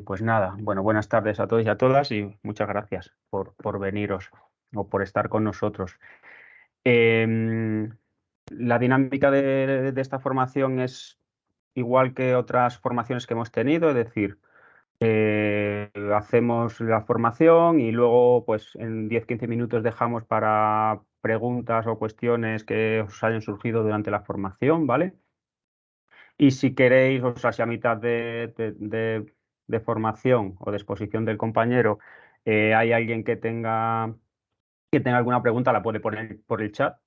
Pues nada, bueno, buenas tardes a todos y a todas y muchas gracias por veniros o por estar con nosotros. Em, la dinámica de esta formación es igual que otras formaciones que hemos tenido, es decir, hacemos la formación y luego pues en 10-15 minutos dejamos para preguntas o cuestiones que os hayan surgido durante la formación, ¿vale? Y si queréis, o sea, si a mitad de formación o de exposición del compañero hay alguien que tenga alguna pregunta, la puede poner por el chat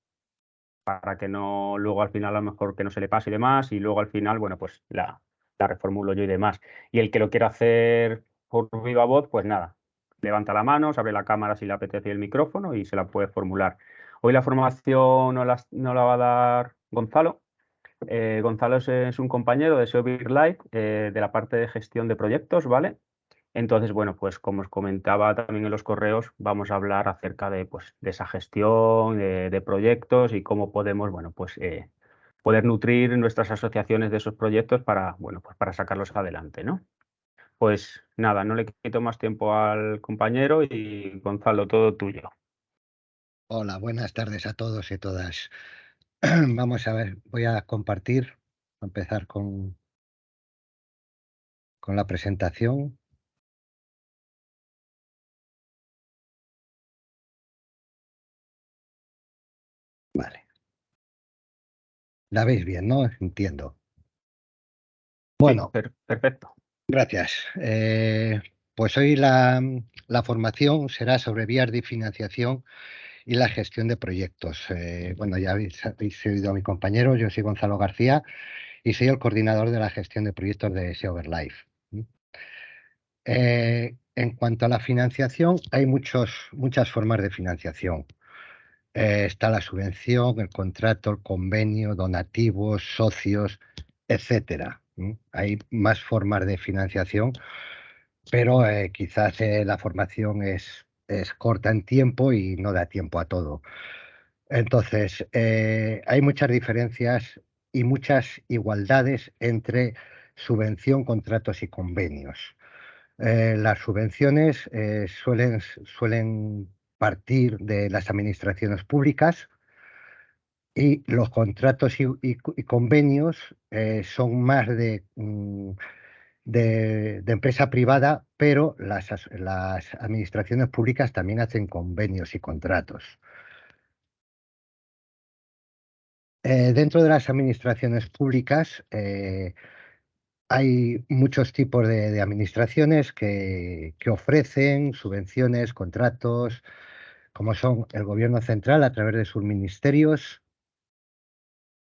para que no, luego al final a lo mejor que no se le pase y demás, y luego al final, bueno, pues la reformulo yo y demás. Y el que lo quiera hacer por viva voz, pues nada, levanta la mano, se abre la cámara si le apetece y el micrófono y se la puede formular. Hoy la formación no la va a dar Gonzalo. Gonzalo es un compañero de SEO Big Live, de la parte de gestión de proyectos, ¿vale? Entonces, bueno, pues como os comentaba también en los correos, vamos a hablar acerca de esa gestión de proyectos y cómo podemos, bueno, pues poder nutrir nuestras asociaciones de esos proyectos para, bueno, pues para sacarlos adelante, ¿no? Pues nada, no le quito más tiempo al compañero y Gonzalo, todo tuyo. Hola, buenas tardes a todos y todas. Vamos a ver, voy a compartir, a empezar con la presentación. Vale, la veis bien, ¿no? Entiendo. Sí, Bueno, perfecto. gracias. Pues hoy la formación será sobre vías de financiación y la gestión de proyectos. Bueno, ya habéis oído a mi compañero, yo soy Gonzalo García y soy el coordinador de la gestión de proyectos de SEO Life. En cuanto a la financiación, hay muchas formas de financiación. Está la subvención, el contrato, el convenio, donativos, socios, etcétera. Hay más formas de financiación, pero quizás la formación es corta en tiempo y no da tiempo a todo. Entonces, hay muchas diferencias y muchas igualdades entre subvención, contratos y convenios. Las subvenciones suelen partir de las administraciones públicas y los contratos y convenios son más de empresa privada, pero las administraciones públicas también hacen convenios y contratos. Dentro de las administraciones públicas hay muchos tipos de administraciones que ofrecen subvenciones, contratos, como son el gobierno central a través de sus ministerios,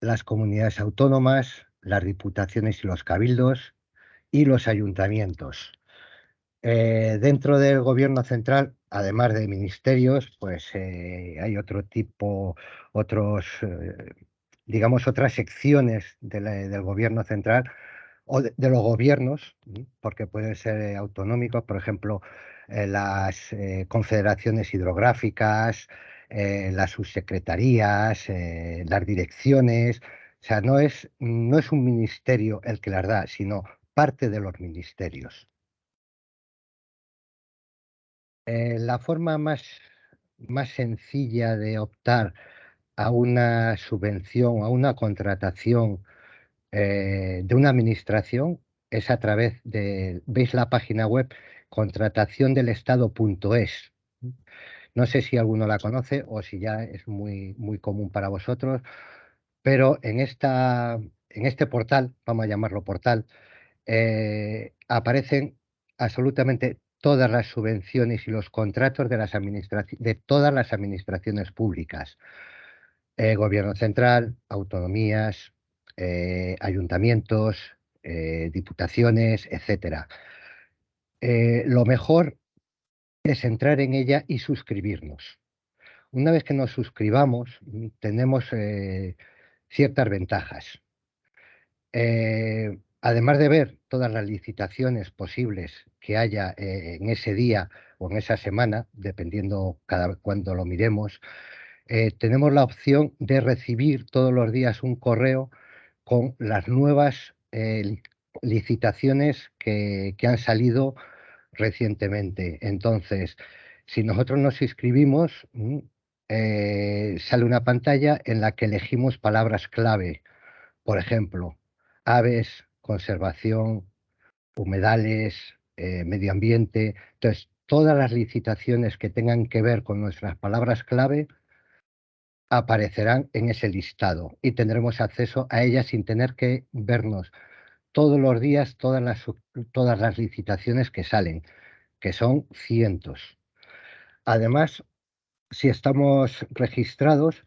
las comunidades autónomas, las diputaciones y los cabildos y los ayuntamientos. Dentro del gobierno central, además de ministerios, pues hay digamos, otras secciones del gobierno central o de los gobiernos, porque pueden ser autonómicos, por ejemplo, las confederaciones hidrográficas, las subsecretarías, las direcciones. O sea, no es un ministerio el que las da, sino parte de los ministerios. La forma más sencilla de optar a una subvención, a una contratación de una administración es a través veis la página web contrataciondelestado.es. No sé si alguno la conoce o si ya es muy, muy común para vosotros, pero en este portal, vamos a llamarlo portal, aparecen absolutamente todas las subvenciones y los contratos de todas las administraciones públicas, gobierno central, autonomías, ayuntamientos, diputaciones, etcétera. Lo mejor es entrar en ella y suscribirnos. Una vez que nos suscribamos, tenemos ciertas ventajas. Además de ver todas las licitaciones posibles que haya en ese día o en esa semana, dependiendo cada cuando lo miremos, tenemos la opción de recibir todos los días un correo con las nuevas licitaciones que han salido recientemente. Entonces, si nosotros nos inscribimos, sale una pantalla en la que elegimos palabras clave. Por ejemplo, aves, conservación, humedales, medio ambiente. Entonces, todas las licitaciones que tengan que ver con nuestras palabras clave aparecerán en ese listado y tendremos acceso a ellas sin tener que vernos todos los días todas las licitaciones que salen, que son cientos. Además, si estamos registrados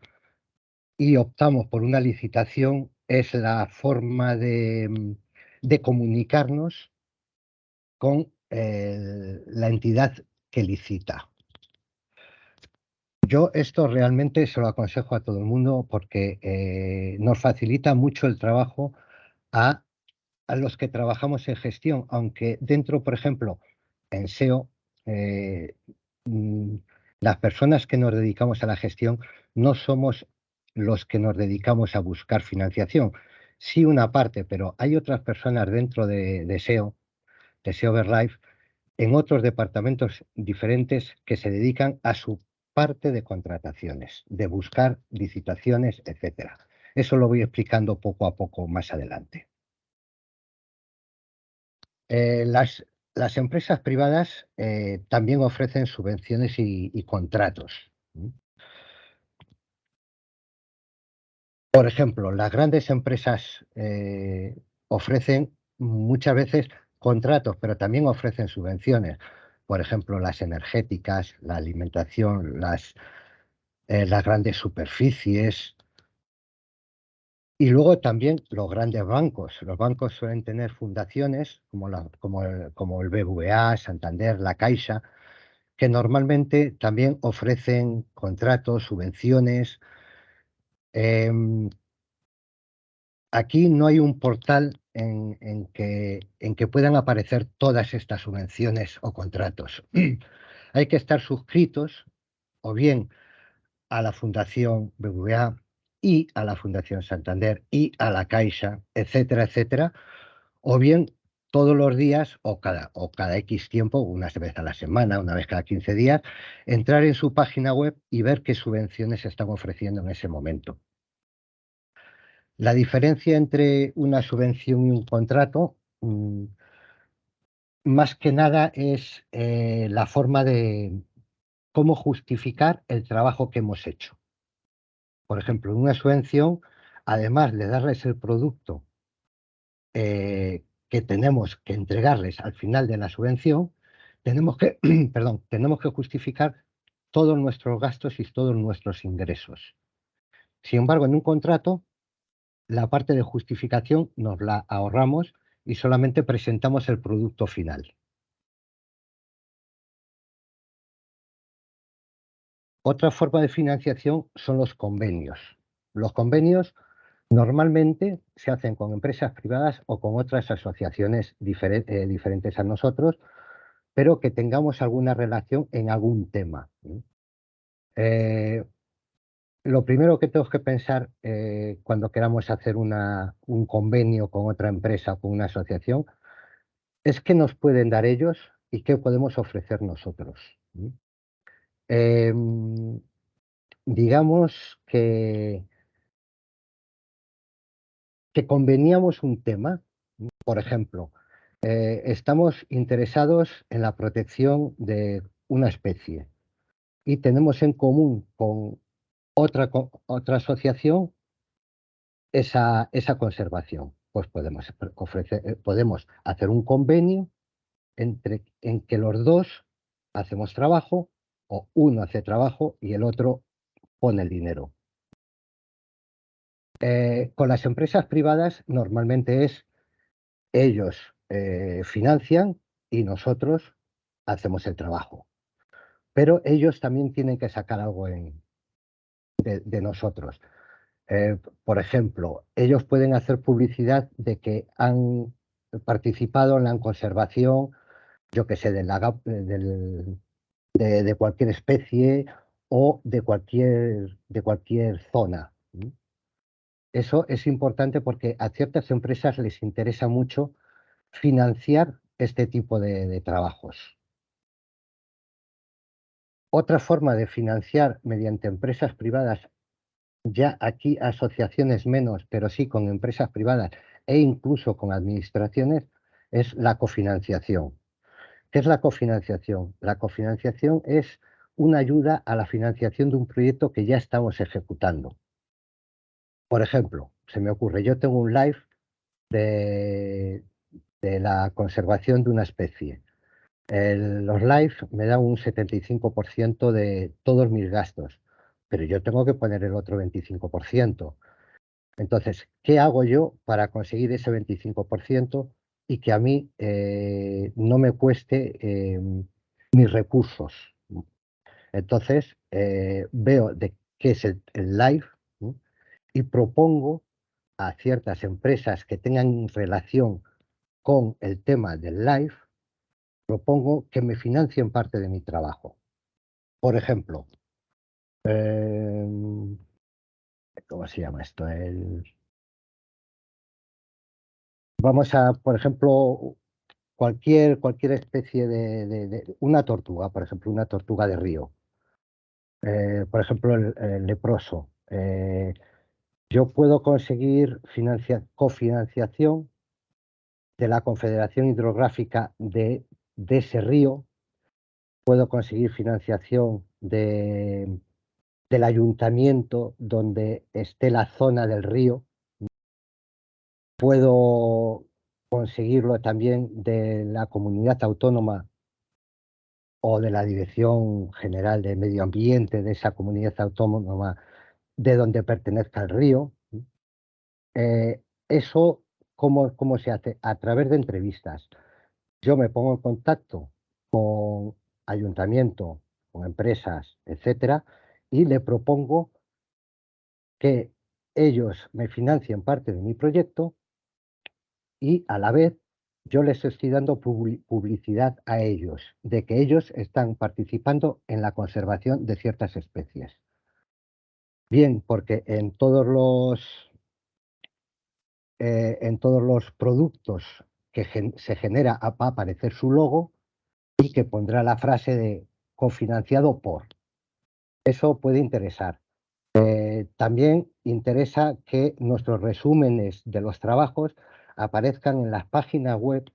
y optamos por una licitación, es la forma de comunicarnos con la entidad que licita. Yo esto realmente se lo aconsejo a todo el mundo porque nos facilita mucho el trabajo a, a los que trabajamos en gestión, aunque dentro, por ejemplo, en SEO, eh, mm, las personas que nos dedicamos a la gestión no somos los que nos dedicamos a buscar financiación. Sí, una parte, pero hay otras personas dentro de SEO, de SEO Verlife, en otros departamentos diferentes que se dedican a su parte de contrataciones, de buscar licitaciones, etcétera. Eso lo voy explicando poco a poco más adelante. Eh, las, las empresas privadas también ofrecen subvenciones y contratos. Por ejemplo, las grandes empresas ofrecen muchas veces contratos, pero también ofrecen subvenciones. Por ejemplo, las energéticas, la alimentación, las grandes superficies. Y luego también los grandes bancos. Los bancos suelen tener fundaciones como el BBVA, Santander, La Caixa, que normalmente también ofrecen contratos, subvenciones. Em, Aquí no hay un portal en que puedan aparecer todas estas subvenciones o contratos. Hay que estar suscritos o bien a la Fundación BBVA y a la Fundación Santander y a la Caixa, etcétera, etcétera, o bien todos los días o cada X tiempo, una vez a la semana, una vez cada 15 días, entrar en su página web y ver qué subvenciones se están ofreciendo en ese momento. La diferencia entre una subvención y un contrato, más que nada, es la forma de cómo justificar el trabajo que hemos hecho. Por ejemplo, en una subvención, además de darles el producto que tenemos que entregarles al final de la subvención, tenemos que, perdón, tenemos que justificar todos nuestros gastos y todos nuestros ingresos. Sin embargo, en un contrato, la parte de justificación nos la ahorramos y solamente presentamos el producto final. Otra forma de financiación son los convenios. Los convenios normalmente se hacen con empresas privadas o con otras asociaciones diferentes a nosotros, pero que tengamos alguna relación en algún tema. Eh, lo primero que tenemos que pensar cuando queramos hacer un convenio con otra empresa o con una asociación es qué nos pueden dar ellos y qué podemos ofrecer nosotros. Em, digamos que conveníamos un tema, por ejemplo, estamos interesados en la protección de una especie y tenemos en común con otra asociación esa conservación. Pues podemos hacer un convenio en que los dos hacemos trabajo o uno hace trabajo y el otro pone el dinero. Con las empresas privadas normalmente es ellos financian y nosotros hacemos el trabajo, pero ellos también tienen que sacar algo de nosotros. Por ejemplo, ellos pueden hacer publicidad de que han participado en la conservación, yo que sé, de cualquier especie o de cualquier zona. Eso es importante porque a ciertas empresas les interesa mucho financiar este tipo de trabajos. Otra forma de financiar mediante empresas privadas, ya aquí asociaciones menos, pero sí con empresas privadas e incluso con administraciones, es la cofinanciación. ¿Qué es la cofinanciación? La cofinanciación es una ayuda a la financiación de un proyecto que ya estamos ejecutando. Por ejemplo, se me ocurre, yo tengo un live de, de la conservación de una especie. Los live me dan un 75% de todos mis gastos, pero yo tengo que poner el otro 25%. Entonces, ¿qué hago yo para conseguir ese 25% y que a mí no me cueste mis recursos? Entonces, veo de qué es el live, ¿no? Y propongo a ciertas empresas que tengan relación con el tema del live, propongo que me financien parte de mi trabajo. Por ejemplo, em, ¿cómo se llama esto? Vamos a, por ejemplo, cualquier especie una tortuga, por ejemplo, una tortuga de río. Por ejemplo, el leproso. Yo puedo conseguir cofinanciación de la Confederación Hidrográfica de ese río, puedo conseguir financiación del ayuntamiento donde esté la zona del río, puedo conseguirlo también de la comunidad autónoma o de la Dirección General de Medio Ambiente de esa comunidad autónoma de donde pertenezca el río. Eso, ¿cómo se hace? A través de entrevistas. Yo me pongo en contacto con ayuntamiento, con empresas, etcétera, y le propongo que ellos me financien parte de mi proyecto y a la vez yo les estoy dando publicidad a ellos, de que ellos están participando en la conservación de ciertas especies. Bien, porque en todos los productos que se genera va a aparecer su logo y que pondrá la frase de cofinanciado por. Eso puede interesar. También interesa que nuestros resúmenes de los trabajos aparezcan en las páginas web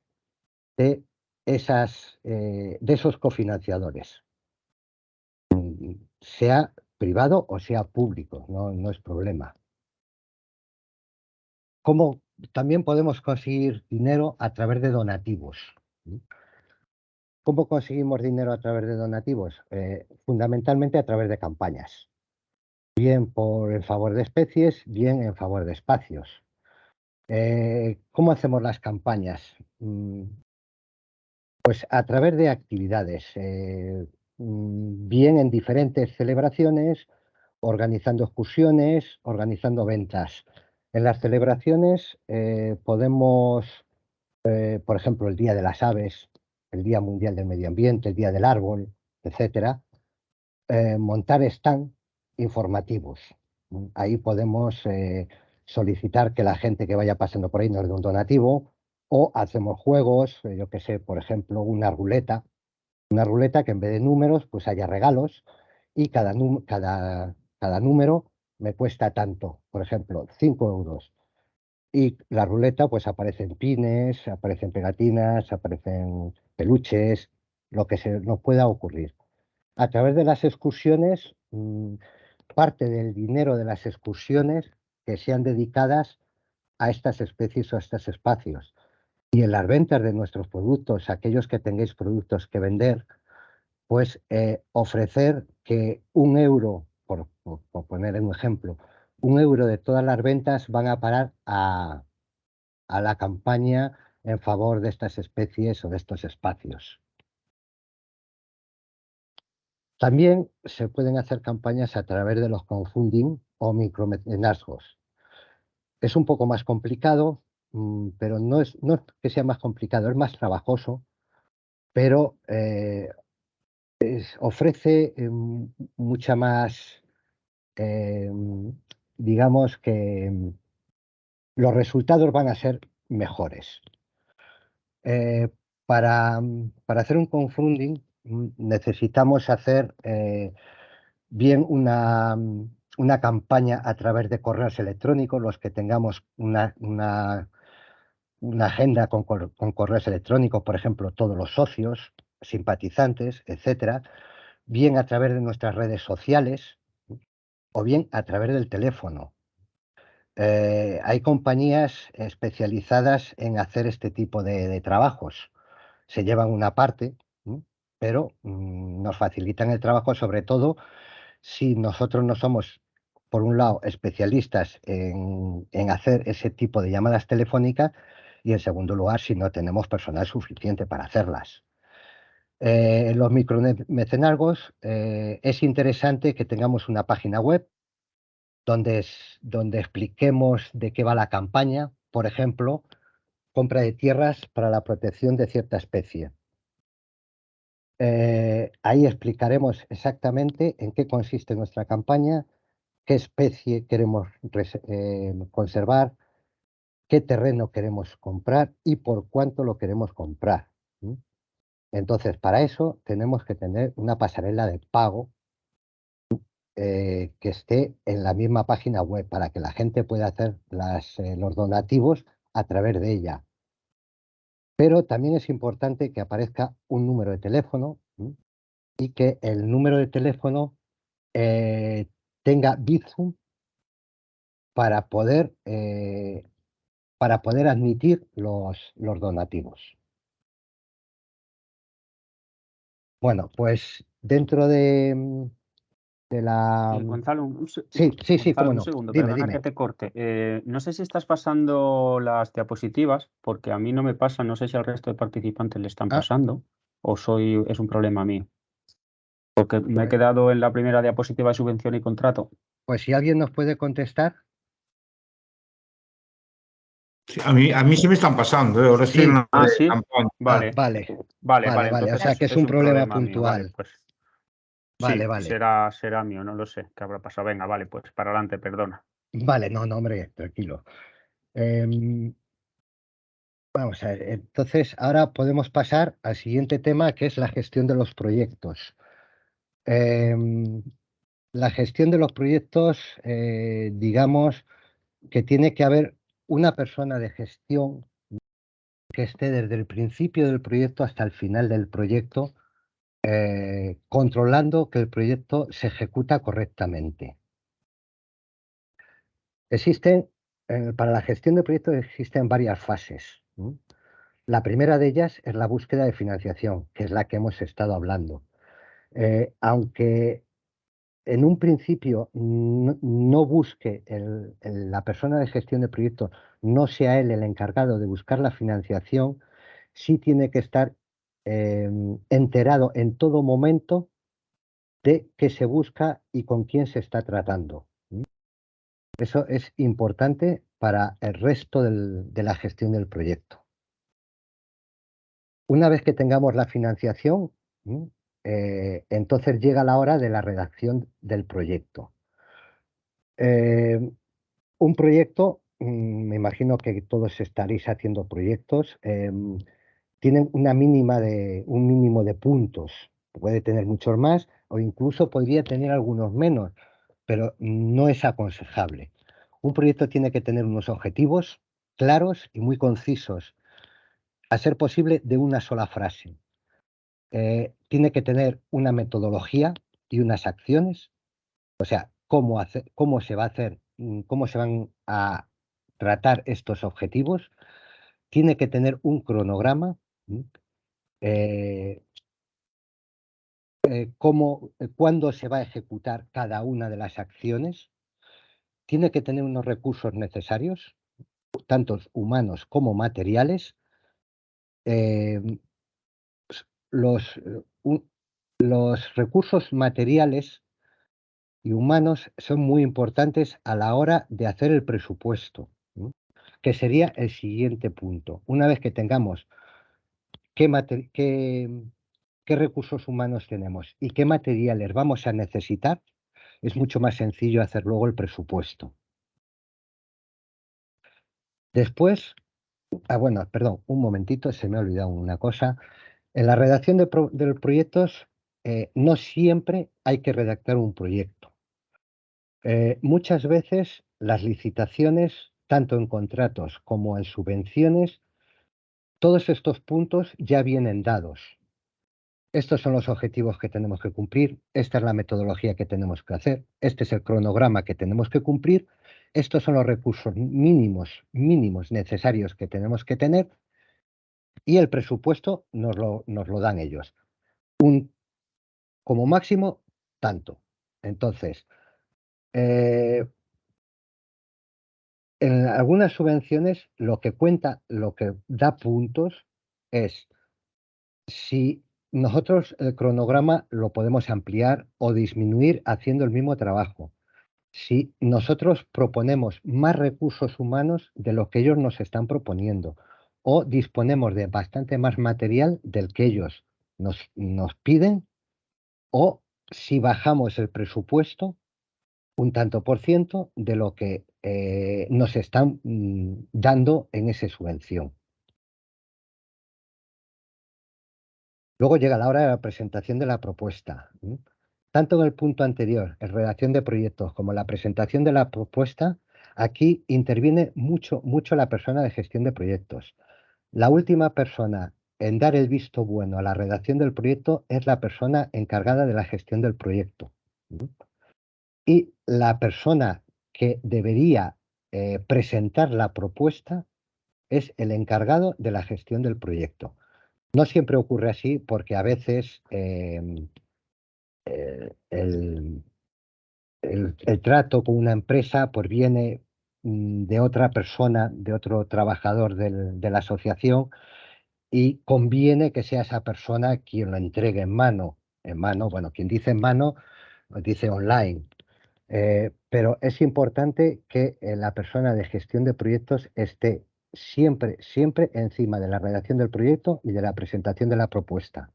de de esos cofinanciadores, sea privado o sea público, no es problema. ¿Cómo también podemos conseguir dinero a través de donativos? ¿Cómo conseguimos dinero a través de donativos? Fundamentalmente a través de campañas, bien por en favor de especies, bien en favor de espacios. ¿Cómo hacemos las campañas? Pues a través de actividades, bien en diferentes celebraciones, organizando excursiones, organizando ventas. En las celebraciones podemos, por ejemplo, el Día de las Aves, el Día Mundial del Medio Ambiente, el Día del Árbol, etcétera, montar stand informativos. Ahí podemos solicitar que la gente que vaya pasando por ahí nos dé un donativo o hacemos juegos, yo que sé, por ejemplo, una ruleta que en vez de números pues haya regalos y cada número me cuesta tanto, por ejemplo, 5 euros. Y la ruleta pues aparecen pines, aparecen pegatinas, aparecen peluches, lo que se nos pueda ocurrir. A través de las excursiones, parte del dinero de las excursiones que sean dedicadas a estas especies o a estos espacios. Y en las ventas de nuestros productos, aquellos que tengáis productos que vender, pues ofrecer que 1 euro, por poner un ejemplo, 1 euro de todas las ventas van a parar a la campaña en favor de estas especies o de estos espacios. También se pueden hacer campañas a través de los crowdfunding o micromecenazgos. Es un poco más complicado, pero no es que sea más complicado, es más trabajoso, pero ofrece mucha más, digamos que los resultados van a ser mejores. Eh, para hacer un crowdfunding necesitamos hacer bien una campaña a través de correos electrónicos, los que tengamos una agenda con correos electrónicos, por ejemplo, todos los socios, simpatizantes, etcétera, bien a través de nuestras redes sociales o bien a través del teléfono. Hay compañías especializadas en hacer este tipo de trabajos. Se llevan una parte, pero nos facilitan el trabajo, sobre todo si nosotros no somos, por un lado, especialistas en hacer ese tipo de llamadas telefónicas y, en segundo lugar, si no tenemos personal suficiente para hacerlas. En los micromecenazgos es interesante que tengamos una página web donde expliquemos de qué va la campaña, por ejemplo, compra de tierras para la protección de cierta especie. Ahí explicaremos exactamente en qué consiste nuestra campaña, qué especie queremos conservar, qué terreno queremos comprar y por cuánto lo queremos comprar. Entonces, para eso tenemos que tener una pasarela de pago que esté en la misma página web para que la gente pueda hacer los donativos a través de ella. Pero también es importante que aparezca un número de teléfono y que el número de teléfono tenga Bizum para poder admitir los donativos. Bueno, pues dentro de la... Gonzalo, Sí, Gonzalo, cómo un no. segundo, Dime, perdona que dime. te corte. No sé si estás pasando las diapositivas, porque a mí no me pasa, no sé si al resto de participantes le están Ah, pasando o es un problema mío, porque me he pues, quedado en la primera diapositiva de subvención y contrato. pues si alguien nos puede contestar. Sí, a mí sí me están pasando, ¿eh? Ahora estoy en Sí. la Ah, de sí, campaña. vale, Vale, vale, vale. O entonces sea que es es un un problema problema mío, vale, puntual. pues Vale, sí, vale. será mío, no lo sé, qué habrá pasado. Venga, vale, pues para adelante, perdona. Vale, no, hombre, tranquilo. Em, Vamos a ver, entonces ahora podemos pasar al siguiente tema, que es la gestión de los proyectos. Em, la gestión de los proyectos, digamos que tiene que haber una persona de gestión que esté desde el principio del proyecto hasta el final del proyecto, controlando que el proyecto se ejecuta correctamente. Para la gestión de proyectos existen varias fases. La primera de ellas es la búsqueda de financiación, que es la que hemos estado hablando. Aunque en un principio no busque la persona de gestión de proyectos, no sea él el encargado de buscar la financiación, sí tiene que estar enterado en todo momento de qué se busca y con quién se está tratando. Eso es importante para el resto de la gestión del proyecto. Una vez que tengamos la financiación, entonces llega la hora de la redacción del proyecto. Eh, un proyecto, me imagino que todos estaréis haciendo proyectos, tienen un mínimo de puntos. Puede tener muchos más o incluso podría tener algunos menos, pero no es aconsejable. Un proyecto tiene que tener unos objetivos claros y muy concisos, a ser posible de una sola frase. Tiene que tener una metodología y unas acciones, o sea, cómo se va a hacer, cómo se van a tratar estos objetivos. Tiene que tener un cronograma, eh, cuándo se va a ejecutar cada una de las acciones. Tiene que tener unos recursos necesarios, tanto humanos como materiales. Eh, los, los recursos materiales y humanos son muy importantes a la hora de hacer el presupuesto, que sería el siguiente punto. Una vez que tengamos qué recursos humanos tenemos y qué materiales vamos a necesitar, es mucho más sencillo hacer luego el presupuesto. Después, Bueno, perdón, un momentito, se me ha olvidado una cosa. En la redacción de los proyectos, no siempre hay que redactar un proyecto. Muchas veces las licitaciones, tanto en contratos como en subvenciones, todos estos puntos ya vienen dados. Estos son los objetivos que tenemos que cumplir, esta es la metodología que tenemos que hacer, este es el cronograma que tenemos que cumplir, estos son los recursos mínimos necesarios que tenemos que tener y el presupuesto nos lo dan ellos. Como máximo, tanto. Entonces, en algunas subvenciones lo que cuenta, lo que da puntos es si nosotros el cronograma lo podemos ampliar o disminuir haciendo el mismo trabajo. Si nosotros proponemos más recursos humanos de lo que ellos nos están proponiendo o disponemos de bastante más material del que ellos nos piden o si bajamos el presupuesto un tanto por ciento de lo que nos están dando en esa subvención. Luego llega la hora de la presentación de la propuesta. Tanto en el punto anterior, en redacción de proyectos, como en la presentación de la propuesta, aquí interviene mucho la persona de gestión de proyectos. La última persona en dar el visto bueno a la redacción del proyecto es la persona encargada de la gestión del proyecto. Y la persona que debería presentar la propuesta es el encargado de la gestión del proyecto. No siempre ocurre así porque a veces el trato con una empresa pues viene de otra persona, de otro trabajador de la asociación y conviene que sea esa persona quien lo entregue en mano, bueno, quien dice en mano, dice online. Pero es importante que la persona de gestión de proyectos esté siempre encima de la redacción del proyecto y de la presentación de la propuesta.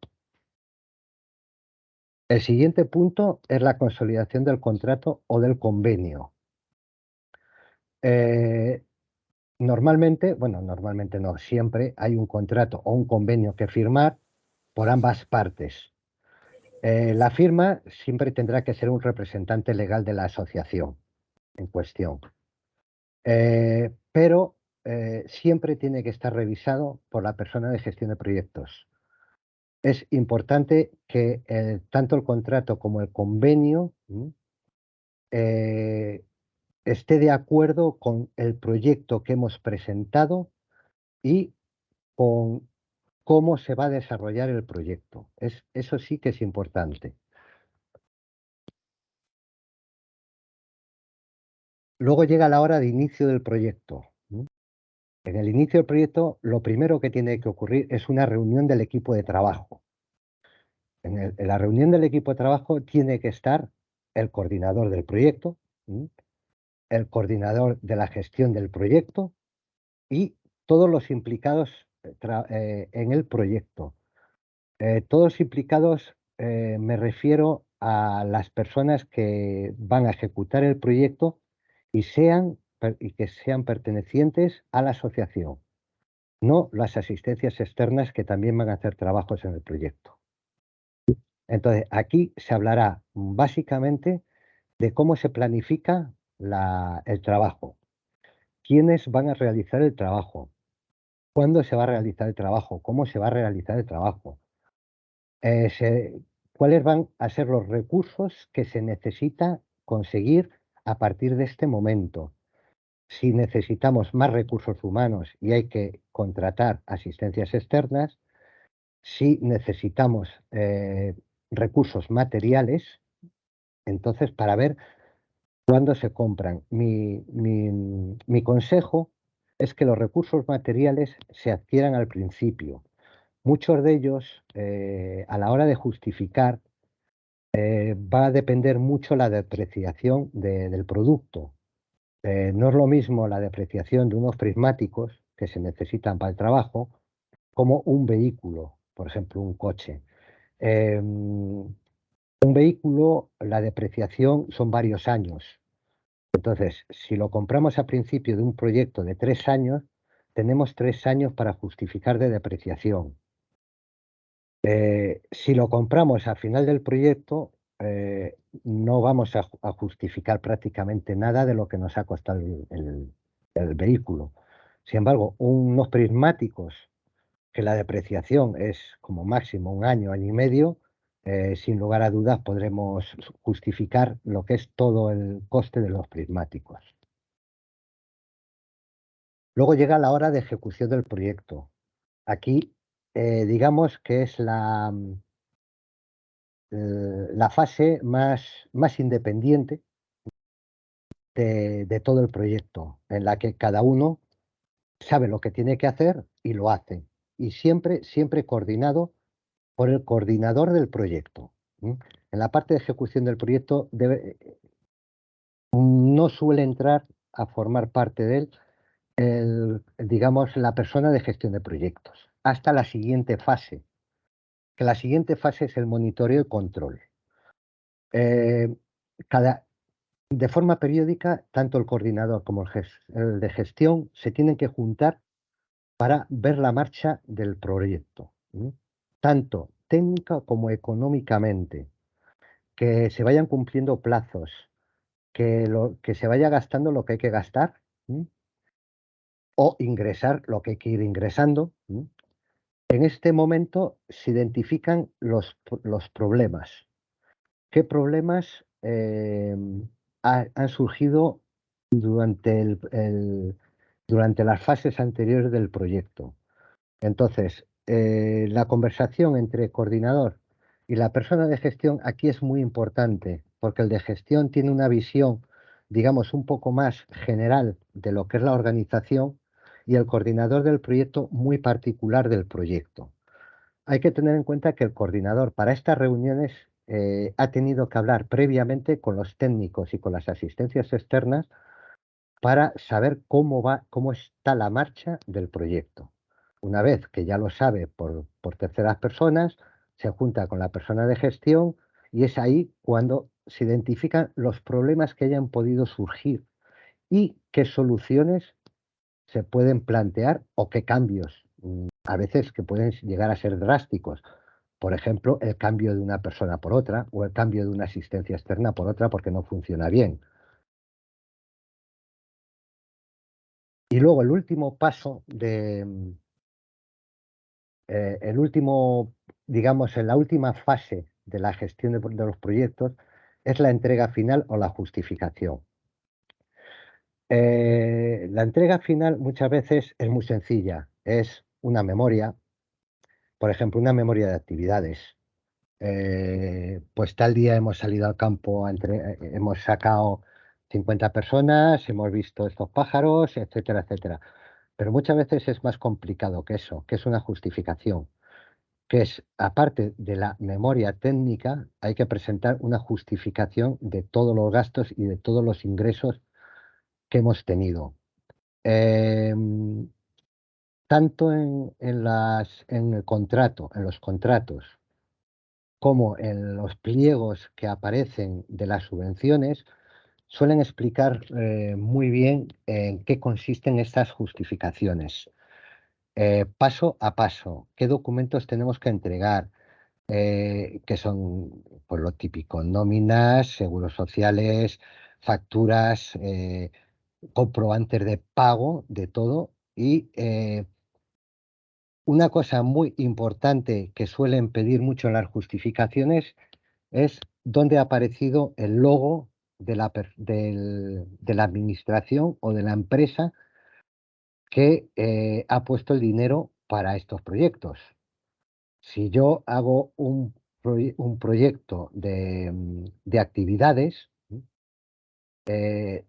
El siguiente punto es la consolidación del contrato o del convenio. Normalmente no, siempre hay un contrato o un convenio que firmar por ambas partes. La firma siempre tendrá que ser un representante legal de la asociación en cuestión. Pero siempre tiene que estar revisado por la persona de gestión de proyectos. Es importante que tanto el contrato como el convenio esté de acuerdo con el proyecto que hemos presentado y con cómo se va a desarrollar el proyecto. Eso sí que es importante. Luego llega la hora de inicio del proyecto. En el inicio del proyecto, lo primero que tiene que ocurrir es una reunión del equipo de trabajo. En la reunión del equipo de trabajo tiene que estar el coordinador del proyecto, el coordinador de la gestión del proyecto y todos los implicados en el proyecto. Todos implicados me refiero a las personas que van a ejecutar el proyecto y que sean pertenecientes a la asociación, no las asistencias externas que también van a hacer trabajos en el proyecto. Entonces, aquí se hablará básicamente de cómo se planifica el trabajo, quiénes van a realizar el trabajo, cuándo se va a realizar el trabajo, cómo se va a realizar el trabajo, cuáles van a ser los recursos que se necesita conseguir a partir de este momento. Si necesitamos más recursos humanos y hay que contratar asistencias externas, si necesitamos recursos materiales, entonces para ver cuándo se compran. Mi consejo es que los recursos materiales se adquieran al principio. Muchos de ellos, a la hora de justificar, va a depender mucho la depreciación del producto. No es lo mismo la depreciación de unos prismáticos que se necesitan para el trabajo como un vehículo, por ejemplo, un coche. Un vehículo, la depreciación son varios años. Entonces, si lo compramos a principio de un proyecto de 3 años, tenemos 3 años para justificar de depreciación. Si lo compramos al final del proyecto, no vamos a justificar prácticamente nada de lo que nos ha costado el vehículo. Sin embargo, unos prismáticos, que la depreciación es como máximo 1 año, año y medio, sin lugar a dudas podremos justificar lo que es todo el coste de los prismáticos. Luego llega la hora de ejecución del proyecto. Aquí, digamos que es la fase más independiente de todo el proyecto, en la que cada uno sabe lo que tiene que hacer y lo hace. Y siempre coordinado por el coordinador del proyecto. En la parte de ejecución del proyecto no suele entrar a formar parte de él, digamos, la persona de gestión de proyectos, hasta la siguiente fase, que la siguiente fase es el monitoreo y control. Eh, de forma periódica, tanto el coordinador como el de gestión se tienen que juntar para ver la marcha del proyecto, tanto técnica como económicamente, que se vayan cumpliendo plazos, que se vaya gastando lo que hay que gastar, o ingresar lo que hay que ir ingresando. En este momento se identifican los problemas. ¿Qué problemas han surgido durante las fases anteriores del proyecto? Entonces, la conversación entre coordinador y la persona de gestión aquí es muy importante, porque el de gestión tiene una visión, digamos, un poco más general de lo que es la organización y el coordinador del proyecto muy particular del proyecto. Hay que tener en cuenta que el coordinador para estas reuniones ha tenido que hablar previamente con los técnicos y con las asistencias externas para saber cómo está la marcha del proyecto. Una vez que ya lo sabe por terceras personas, se junta con la persona de gestión y es ahí cuando se identifican los problemas que hayan podido surgir y qué soluciones se pueden plantear o qué cambios, a veces que pueden llegar a ser drásticos. Por ejemplo, el cambio de una persona por otra o el cambio de una asistencia externa por otra porque no funciona bien. Y luego el último paso el último, digamos, en la última fase de la gestión de los proyectos es la entrega final o la justificación. La entrega final muchas veces es muy sencilla, es una memoria, por ejemplo, una memoria de actividades. Pues tal día hemos salido al campo, hemos sacado 50 personas, hemos visto estos pájaros, etcétera, etcétera. Pero muchas veces es más complicado que eso, que es una justificación, que es, aparte de la memoria técnica, hay que presentar una justificación de todos los gastos y de todos los ingresos que hemos tenido. Tanto en el contrato, en los contratos, como en los pliegos que aparecen de las subvenciones, suelen explicar muy bien en qué consisten estas justificaciones. Paso a paso, qué documentos tenemos que entregar, que son pues, lo típico, nóminas, seguros sociales, facturas, comprobantes de pago, de todo. Y una cosa muy importante que suelen pedir mucho en las justificaciones es dónde ha aparecido el logo de la administración o de la empresa que ha puesto el dinero para estos proyectos. Si yo hago un proyecto de actividades,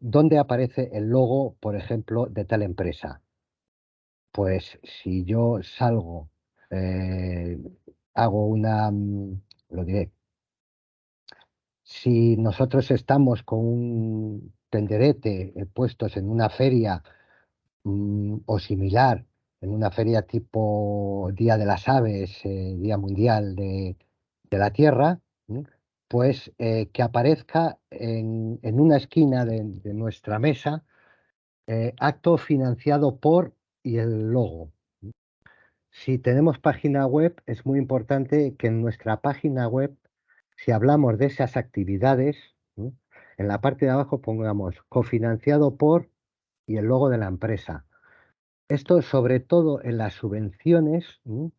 ¿dónde aparece el logo, por ejemplo, de tal empresa? Pues si yo salgo, eh, hago lo diré, si nosotros estamos con un tenderete puestos en una feria o similar, en una feria tipo Día de las Aves, Día Mundial de la Tierra, pues que aparezca en una esquina de nuestra mesa, acto financiado por y el logo. Si tenemos página web, es muy importante que en nuestra página web, si hablamos de esas actividades, ¿no?, en la parte de abajo pongamos cofinanciado por y el logo de la empresa. Esto, sobre todo en las subvenciones, ¿no?,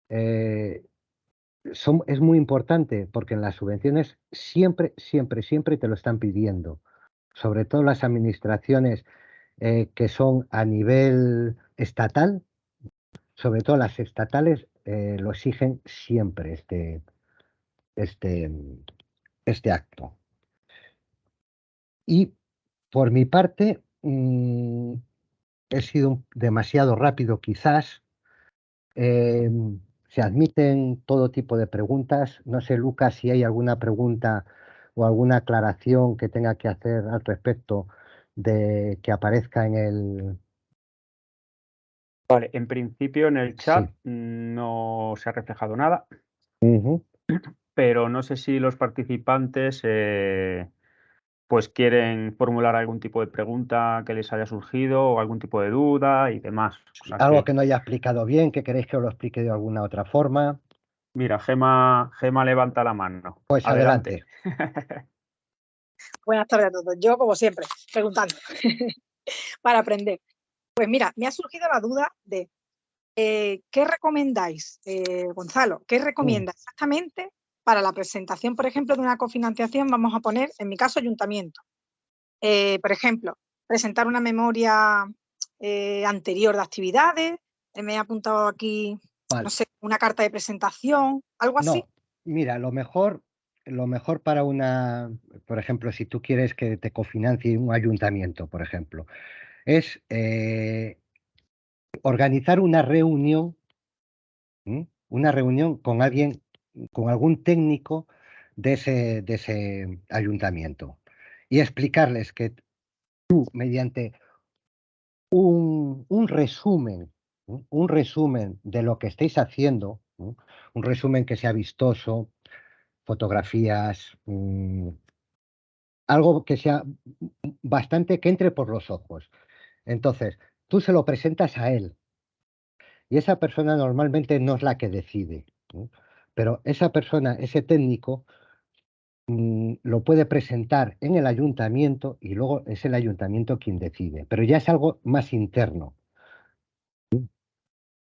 es muy importante porque en las subvenciones siempre, siempre, siempre te lo están pidiendo. Sobre todo las administraciones que son a nivel estatal, sobre todo las estatales, lo exigen siempre este, este acto. Y por mi parte, he sido demasiado rápido quizás. Se admiten todo tipo de preguntas. No sé, Lucas, si hay alguna pregunta o alguna aclaración que tenga que hacer al respecto de que aparezca en el... Vale, en principio en el Sí. chat no se ha reflejado nada, Ujú. pero no sé si los participantes pues quieren formular algún tipo de pregunta que les haya surgido o algún tipo de duda y demás. con las Algo que- que no haya explicado bien, que queréis que os lo explique de alguna otra forma. Mira, Gema levanta la mano. Pues adelante. Buenas tardes a todos. Yo, como siempre, preguntando para aprender. Pues mira, me ha surgido la duda de ¿qué recomendáis, Gonzalo? ¿Qué recomienda exactamente para la presentación, por ejemplo, de una cofinanciación? Vamos a poner, en mi caso, ayuntamiento. Por ejemplo, presentar una memoria anterior de actividades. Me he apuntado aquí, Vale. no sé, una carta de presentación, algo así. No, mira, lo mejor para una, por ejemplo, si tú quieres que te cofinancie un ayuntamiento, por ejemplo, es organizar una reunión, una reunión con alguien, con algún técnico de ese ayuntamiento y explicarles que tú, mediante un resumen, un resumen de lo que estáis haciendo, un resumen que sea vistoso, fotografías, algo que sea bastante que entre por los ojos. Entonces, tú se lo presentas a él y esa persona normalmente no es la que decide, ¿no? Pero esa persona, ese técnico, lo puede presentar en el ayuntamiento y luego es el ayuntamiento quien decide, pero ya es algo más interno.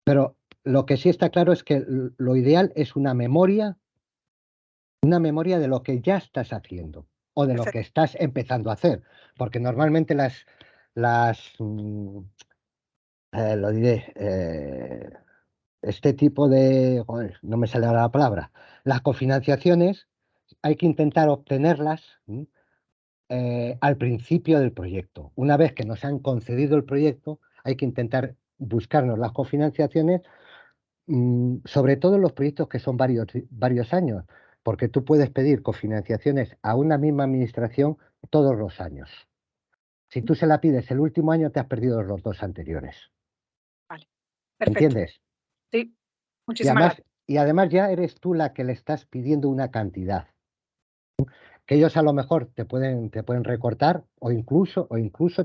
Pero lo que sí está claro es que lo ideal es una memoria de lo que ya estás haciendo o de lo que estás empezando a hacer, porque normalmente lo diré, este tipo de, joder, no me sale ahora la palabra, las cofinanciaciones hay que intentar obtenerlas al principio del proyecto. Una vez que nos han concedido el proyecto, hay que intentar buscarnos las cofinanciaciones, sobre todo en los proyectos que son varios años, porque tú puedes pedir cofinanciaciones a una misma administración todos los años. Si tú se la pides el último año, te has perdido los 2 anteriores. Vale, perfecto. ¿Entiendes? Sí, muchísimas gracias. Y además ya eres tú la que le estás pidiendo una cantidad. Que ellos a lo mejor te pueden recortar o incluso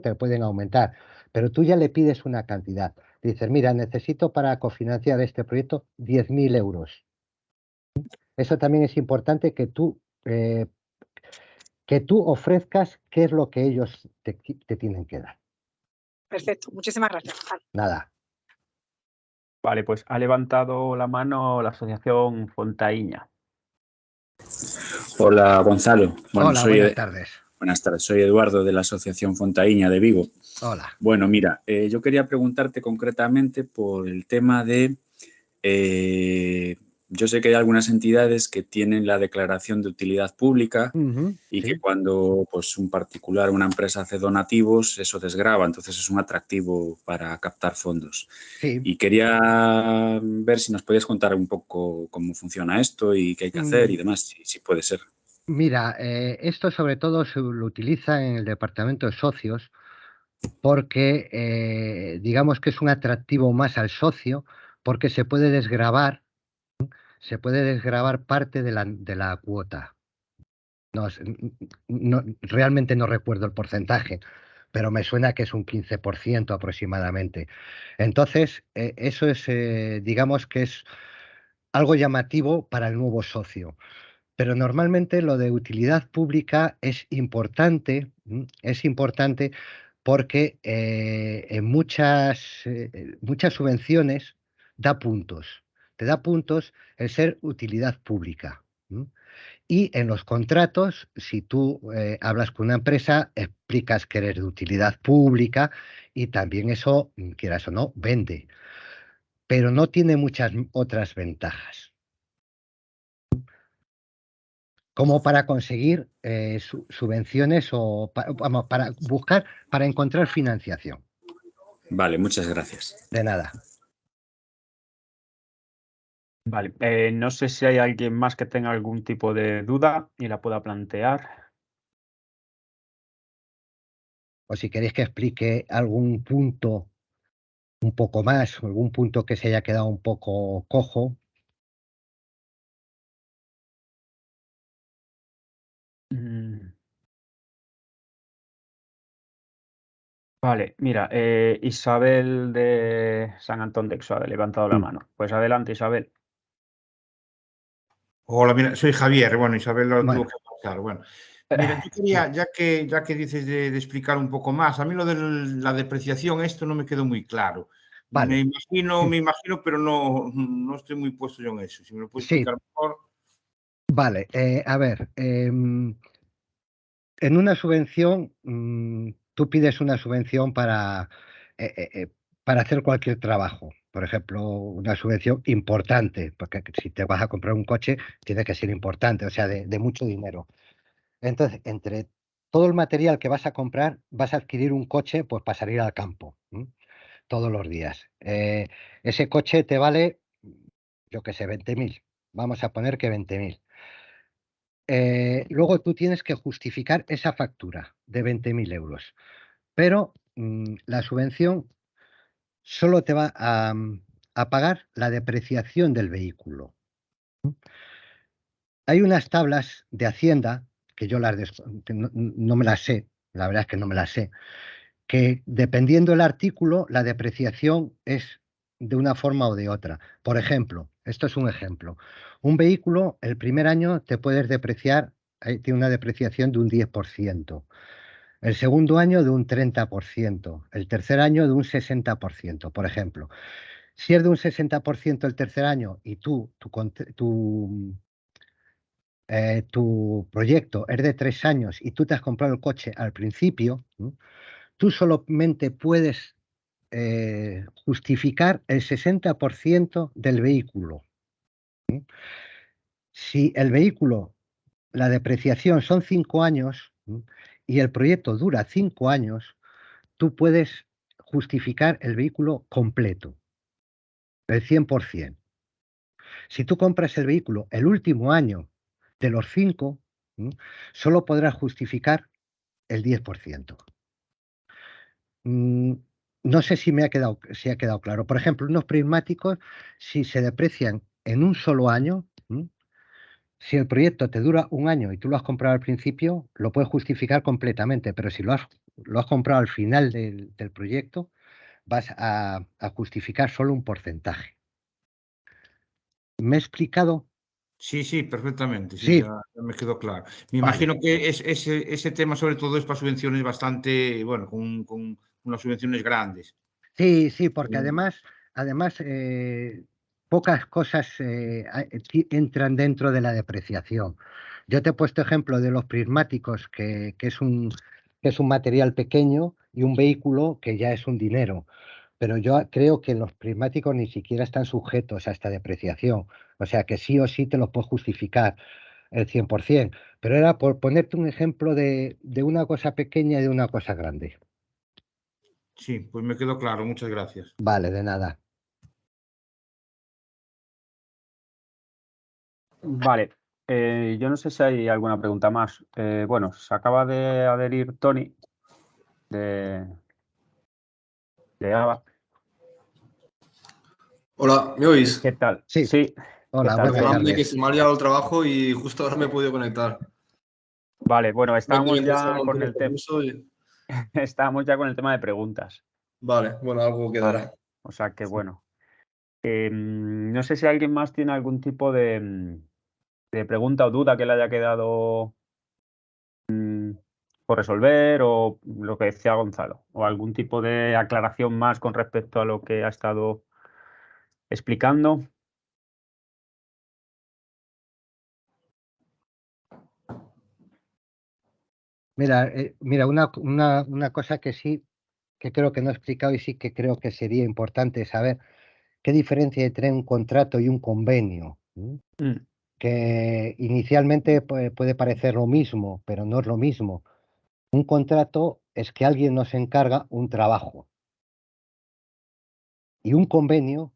te pueden aumentar, pero tú ya le pides una cantidad. Dices, mira, necesito para cofinanciar este proyecto 10.000 euros. Eso también es importante que tú ofrezcas qué es lo que ellos te tienen que dar. Perfecto, muchísimas gracias. Vale. Nada. Vale, pues ha levantado la mano la asociación Fontaíña. Hola, Gonzalo. Bueno, Hola, buenas tardes. Buenas tardes, soy Eduardo de la Asociación Fontaíña de Vigo. Hola. Bueno, mira, yo quería preguntarte concretamente por el tema de... yo sé que hay algunas entidades que tienen la declaración de utilidad pública y Sí. que cuando pues, un particular o una empresa hace donativos, eso desgrava, entonces es un atractivo para captar fondos. Sí. Y quería ver si nos podías contar un poco cómo funciona esto y qué hay que hacer y demás, si puede ser. Mira, esto sobre todo se lo utiliza en el departamento de socios porque digamos que es un atractivo más al socio porque se puede desgravar parte de la cuota. Realmente no recuerdo el porcentaje, pero me suena que es un 15% aproximadamente. Entonces, eso es, digamos que es algo llamativo para el nuevo socio. Pero normalmente lo de utilidad pública es importante porque en muchas subvenciones da puntos. Te da puntos el ser utilidad pública. Y en los contratos, si tú hablas con una empresa, explicas que eres de utilidad pública y también eso, quieras o no, vende. Pero no tiene muchas otras ventajas. Como para conseguir subvenciones o vamos, para buscar, para encontrar financiación. Vale, muchas gracias. De nada. Vale, no sé si hay alguien más que tenga algún tipo de duda y la pueda plantear. O si queréis que explique algún punto un poco más, o algún punto que se haya quedado un poco cojo. Vale, mira, Isabel de San Antón de Exo ha levantado la mano. Pues adelante, Isabel. Hola, mira, soy Javier. Bueno, Isabel lo Bueno. tuvo que pasar. Bueno, mira, yo quería, ya que dices de explicar un poco más, a mí lo de la depreciación, esto no me quedó muy claro. Vale. Me imagino, pero no estoy muy puesto yo en eso. Si me lo puedes Sí. explicar mejor. Vale, a ver, en una subvención, tú pides una subvención para hacer cualquier trabajo. Por ejemplo, una subvención importante, porque si te vas a comprar un coche, tiene que ser importante, o sea, de mucho dinero. Entonces, entre todo el material que vas a comprar, vas a adquirir un coche pues para salir al campo todos los días. Ese coche te vale, yo qué sé, 20.000. Vamos a poner que 20.000. Luego tú tienes que justificar esa factura de 20.000 euros. Pero la subvención solo te va a pagar la depreciación del vehículo. Hay unas tablas de Hacienda, que yo que no me las sé, la verdad es que no me las sé, que dependiendo del artículo, la depreciación es de una forma o de otra. Por ejemplo, esto es un ejemplo. Un vehículo, el primer año te puedes depreciar, tiene una depreciación de un 10%. El segundo año de un 30%. El tercer año de un 60%, por ejemplo. Si es de un 60% el tercer año y tu proyecto es de 3 años y tú te has comprado el coche al principio, tú solamente puedes justificar el 60% del vehículo. Si el vehículo, la depreciación son 5 años y el proyecto dura 5 años, tú puedes justificar el vehículo completo, el 100%. Si tú compras el vehículo el último año de los 5, solo podrás justificar el 10%. No sé si ha quedado claro. Por ejemplo, unos prismáticos, si se deprecian en un solo año, si el proyecto te dura un año y tú lo has comprado al principio, lo puedes justificar completamente, pero si lo has comprado al final del proyecto, vas a justificar solo un porcentaje. ¿Me he explicado? Sí, perfectamente. Sí, Sí. ya me quedó claro. Me Vale. imagino que ese tema, sobre todo, es para subvenciones bastante, bueno, con unas subvenciones grandes. Sí, porque además pocas cosas entran dentro de la depreciación. Yo te he puesto ejemplo de los prismáticos, que es un material pequeño, y un vehículo que ya es un dinero. Pero yo creo que los prismáticos ni siquiera están sujetos a esta depreciación. O sea que sí o sí te los puedo justificar el 100%. Pero era por ponerte un ejemplo de una cosa pequeña y de una cosa grande. Sí, pues me quedó claro. Muchas gracias. Vale, de nada. Vale, yo no sé si hay alguna pregunta más. Bueno, se acaba de adherir Tony de ABA. Hola, ¿me oís? ¿Qué tal? Sí. Hola, ¿Qué tal? buenas Perdóname que tardes. se me ha liado el trabajo y justo ahora me he podido conectar. Vale, bueno, estamos Simplemente ya estaba un con poco el tema. confuso y... Estábamos ya con el tema de preguntas. Vale, bueno, algo quedará. Vale. O sea que bueno. No sé si alguien más tiene algún tipo de pregunta o duda que le haya quedado por resolver, o lo que decía Gonzalo, o algún tipo de aclaración más con respecto a lo que ha estado explicando. Mira, una cosa que sí, que creo que no he explicado y sí que creo que sería importante saber qué diferencia hay entre un contrato y un convenio. Mm, Que inicialmente puede parecer lo mismo, pero no es lo mismo. Un contrato es que alguien nos encarga un trabajo y un convenio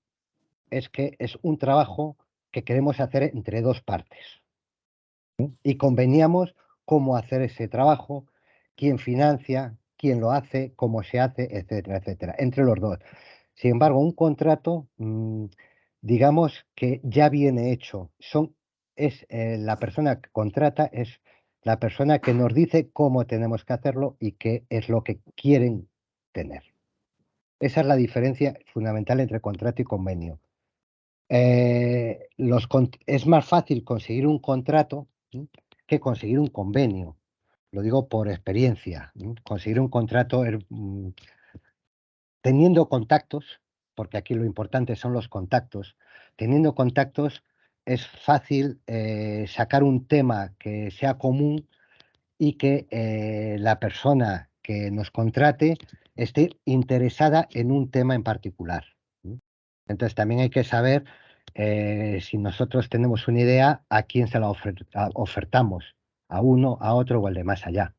es que es un trabajo que queremos hacer entre dos partes. Y conveniamos cómo hacer ese trabajo, quién financia, quién lo hace, cómo se hace, etcétera, etcétera, entre los dos. Sin embargo, un contrato, digamos que ya viene hecho. La persona que contrata es la persona que nos dice cómo tenemos que hacerlo y qué es lo que quieren tener. Esa es la diferencia fundamental entre contrato y convenio. Es más fácil conseguir un contrato, ¿sí?, que conseguir un convenio. Lo digo por experiencia. Conseguir un contrato teniendo contactos, porque aquí lo importante son los contactos, teniendo contactos es fácil sacar un tema que sea común y que la persona que nos contrate esté interesada en un tema en particular. Entonces también hay que saber si nosotros tenemos una idea, a quién se la ofertamos, a uno, a otro o al de más allá.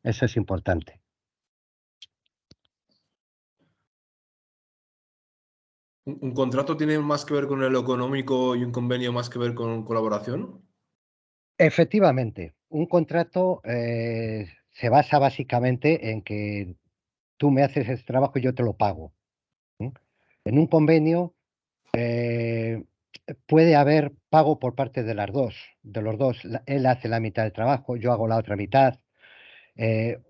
Eso es importante. ¿Un contrato tiene más que ver con lo económico y un convenio más que ver con colaboración? Efectivamente, un contrato se basa básicamente en que tú me haces ese trabajo y yo te lo pago. En un convenio puede haber pago por parte de de los dos. Él hace la mitad del trabajo, yo hago la otra mitad, eh,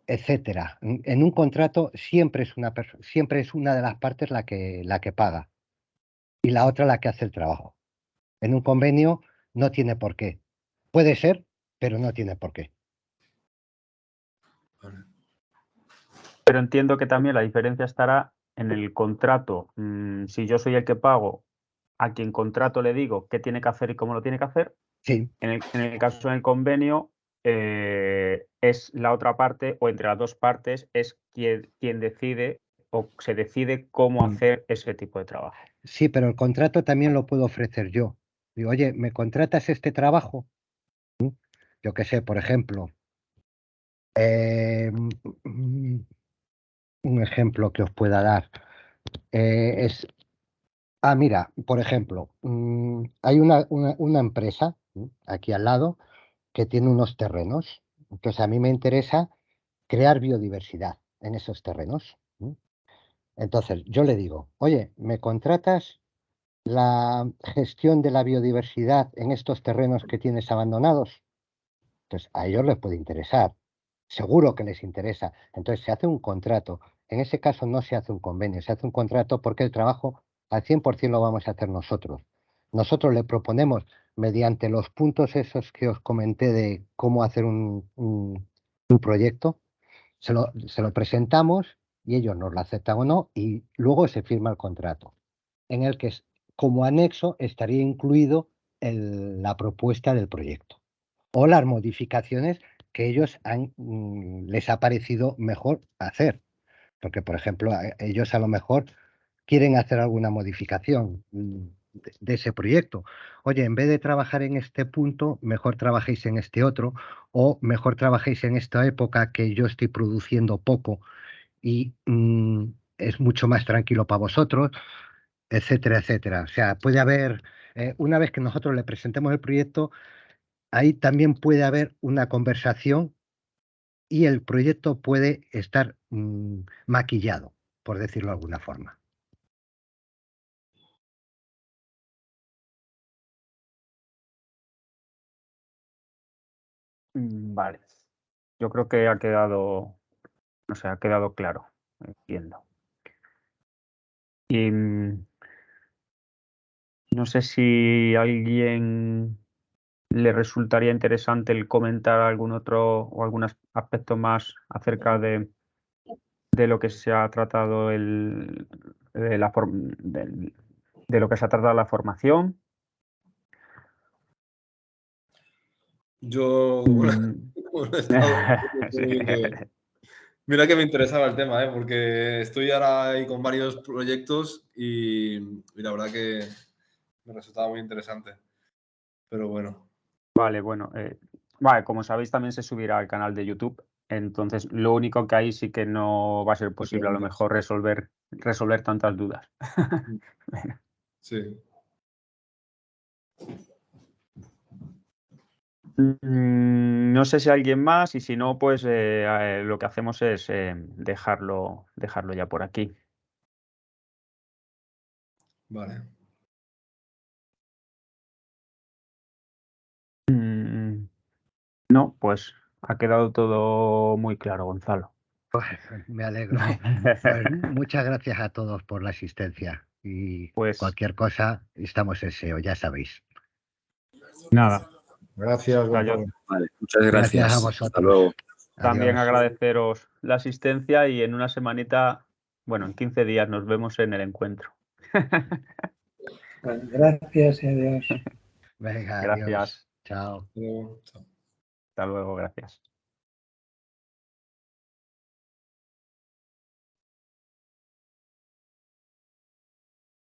etcétera. En un contrato siempre es una de las partes la que paga y la otra la que hace el trabajo. En un convenio no tiene por qué. Puede ser, pero no tiene por qué. Vale. Pero entiendo que también la diferencia estará en el contrato. Si yo soy el que pago, a quien contrato le digo qué tiene que hacer y cómo lo tiene que hacer. Sí, En el caso del convenio, es la otra parte, o entre las dos partes, es quien decide o se decide cómo hacer ese tipo de trabajo. sí, pero el contrato también lo puedo ofrecer yo. Digo, oye, ¿me contratas este trabajo? Yo qué sé, por ejemplo, un ejemplo que os pueda dar es, mira, por ejemplo, hay una empresa aquí al lado que tiene unos terrenos. Entonces a mí me interesa crear biodiversidad en esos terrenos. Entonces yo le digo, oye, ¿me contratas la gestión de la biodiversidad en estos terrenos que tienes abandonados? Entonces a ellos les puede interesar, seguro que les interesa. Entonces se hace un contrato. En ese caso no se hace un convenio, se hace un contrato porque el trabajo al 100% lo vamos a hacer nosotros. Nosotros le proponemos, mediante los puntos esos que os comenté de cómo hacer un proyecto, se lo presentamos y ellos nos lo aceptan o no, y luego se firma el contrato, en el que como anexo estaría incluido la propuesta del proyecto o las modificaciones que ellos les ha parecido mejor hacer. Porque, por ejemplo, ellos a lo mejor quieren hacer alguna modificación de ese proyecto. Oye, en vez de trabajar en este punto, mejor trabajéis en este otro, o mejor trabajéis en esta época que yo estoy produciendo poco y es mucho más tranquilo para vosotros, etcétera, etcétera. O sea, puede haber, una vez que nosotros le presentemos el proyecto, ahí también puede haber una conversación y el proyecto puede estar maquillado, por decirlo de alguna forma. Vale. Yo creo que ha quedado no sé, ha quedado claro, entiendo. Y no sé si a alguien le resultaría interesante el comentar algún otro o algún aspecto más acerca de lo que se ha tratado de lo que se ha tratado la formación. Yo, bueno, he estado mira que me interesaba el tema, porque estoy ahora ahí con varios proyectos y la verdad que me resultaba muy interesante. Pero bueno. Vale, bueno, vale, como sabéis también se subirá al canal de YouTube, entonces lo único que ahí sí que no va a ser posible a lo mejor resolver tantas dudas. Sí. No sé si alguien más, y si no, pues lo que hacemos es dejarlo ya por aquí. Vale. No, pues ha quedado todo muy claro, Gonzalo. Pues me alegro. Pues muchas gracias a todos por la asistencia y Pues cualquier cosa estamos en SEO, ya sabéis. nada, Gracias, o sea, yo Gonzalo. Vale, muchas Gracias gracias. a Hasta vosotros. luego. también Adiós. agradeceros la asistencia y en una semanita, bueno, en 15 días nos vemos en el encuentro. Gracias y adiós. Venga, Gracias. adiós. Chao. Hasta luego. Chao. Hasta luego, gracias.